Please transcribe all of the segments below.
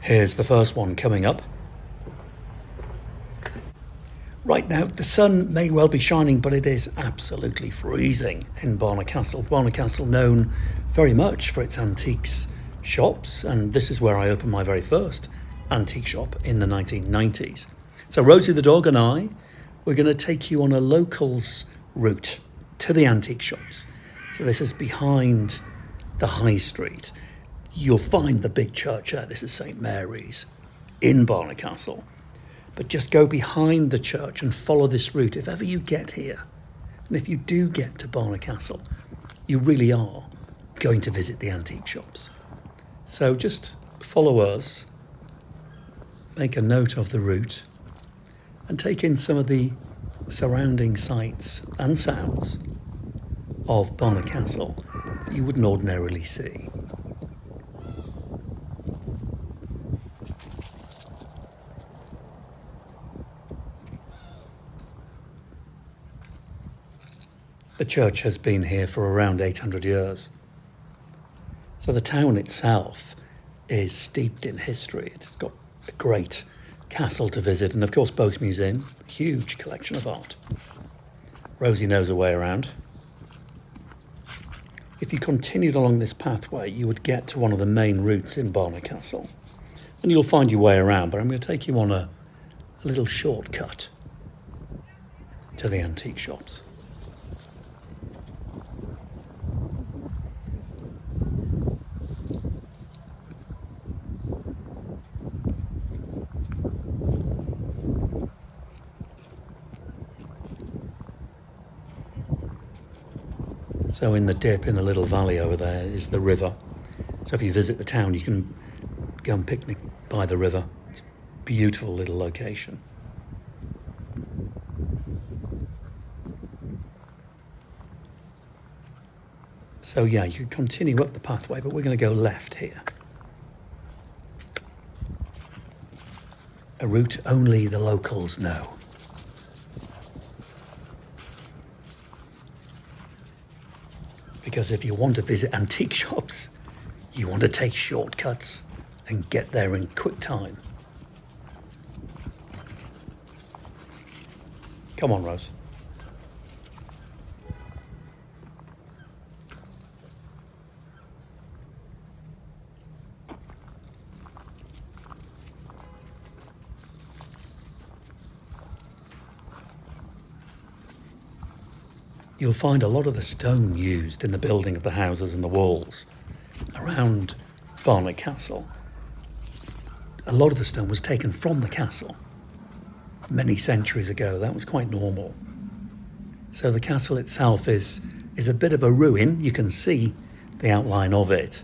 Here's the first one coming up. Right now, the sun may well be shining, but it is absolutely freezing in Barnard Castle. Barnard Castle known very much for its antiques shops, and this is where I opened my very first antique shop in the 1990s. So Rosie the dog and I, we're going to take you on a locals route to the antique shops. So this is behind the high street. You'll find the big church there. This is St. Mary's in Barnard Castle. But just go behind the church and follow this route if ever you get here. And if you do get to Barnard Castle, you really are going to visit the antique shops. So just follow us, make a note of the route, and take in some of the surrounding sights and sounds of Barnard Castle that you wouldn't ordinarily see. The church has been here for around 800 years. So the town itself is steeped in history. It's got a great castle to visit, and of course Boat Museum, a huge collection of art. Rosie knows her way around. If you continued along this pathway, you would get to one of the main routes in Barnard Castle, and you'll find your way around, but I'm going to take you on a little shortcut to the antique shops. So in the dip, in the little valley over there, is the river. So if you visit the town, you can go and picnic by the river. It's a beautiful little location. So yeah, you can continue up the pathway, but we're going to go left here. A route only the locals know. Because if you want to visit antique shops, you want to take shortcuts and get there in quick time. Come on, Rose. You'll find a lot of the stone used in the building of the houses and the walls around Barnard Castle. A lot of the stone was taken from the castle many centuries ago. That was quite normal. So the castle itself is a bit of a ruin. You can see the outline of it.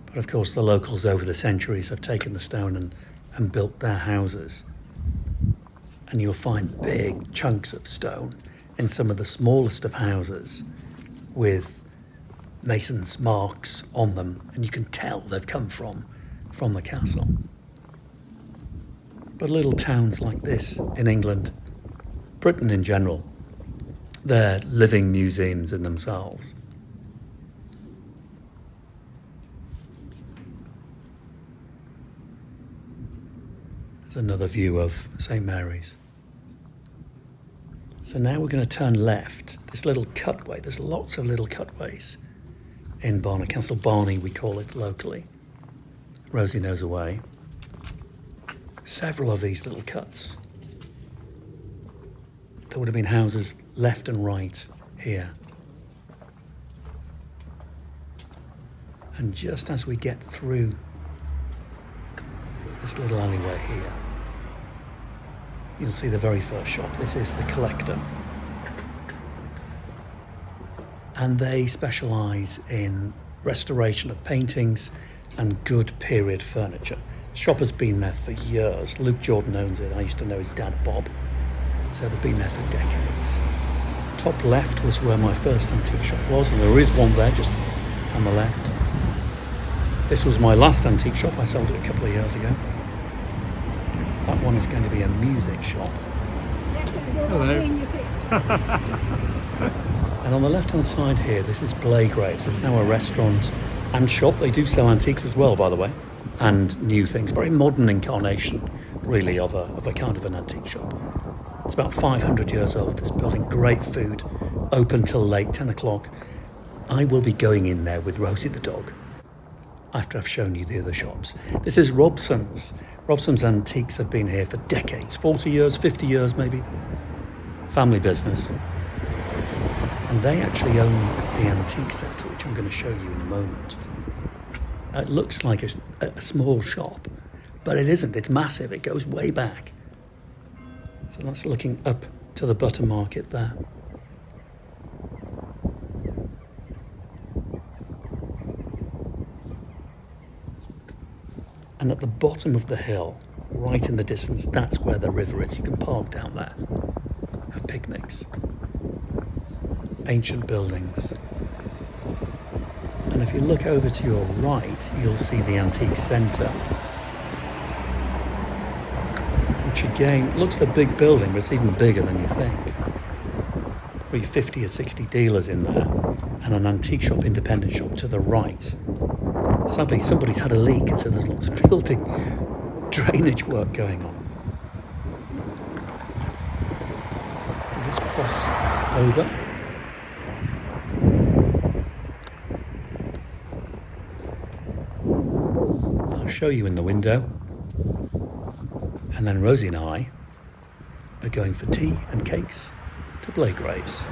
But of course the locals over the centuries have taken the stone and built their houses. And you'll find big chunks of stone in some of the smallest of houses with mason's marks on them, and you can tell they've come from the castle. But little towns like this in England, Britain in general, they're living museums in themselves. There's another view of St. Mary's. So now we're going to turn left. This little cutway, there's lots of little cutways in Barnard Castle. Barney, we call it locally. Rosie knows the way. Several of these little cuts. There would have been houses left and right here. And just as we get through this little alleyway here, you'll see the very first shop. This is the Collector. And they specialise in restoration of paintings and good period furniture. Shop has been there for years. Luke Jordan owns it. I used to know his dad, Bob. So they've been there for decades. Top left was where my first antique shop was, and there is one there just on the left. This was my last antique shop. I sold it a couple of years ago. That one is going to be a music shop. Hello. And on the left-hand side here, this is Blagraves. It's now a restaurant and shop. They do sell antiques as well, by the way. and new things. Very modern incarnation, really, of a kind of an antique shop. It's about 500 years old, this building. Great food, open till late, 10 o'clock. I will be going in there with Rosie the dog after I've shown you the other shops. This is Robson's. Robson's Antiques have been here for decades, 40 years, 50 years maybe. Family business. And they actually own the antique centre, which I'm going to show you in a moment. It looks like a small shop, but it isn't. It's massive. It goes way back. So that's looking up to the butter market there. And at the bottom of the hill, right in the distance, that's where the river is. You can park down there, have picnics. Ancient buildings. And if you look over to your right, you'll see the antique centre, which again looks a big building, but it's even bigger than you think. Probably 50 or 60 dealers in there, and an antique shop, independent shop to the right. Sadly, somebody's had a leak, and so there's lots of building drainage work going on. We'll just cross over. I'll show you in the window. And then Rosie and I are going for tea and cakes to Blakegraves.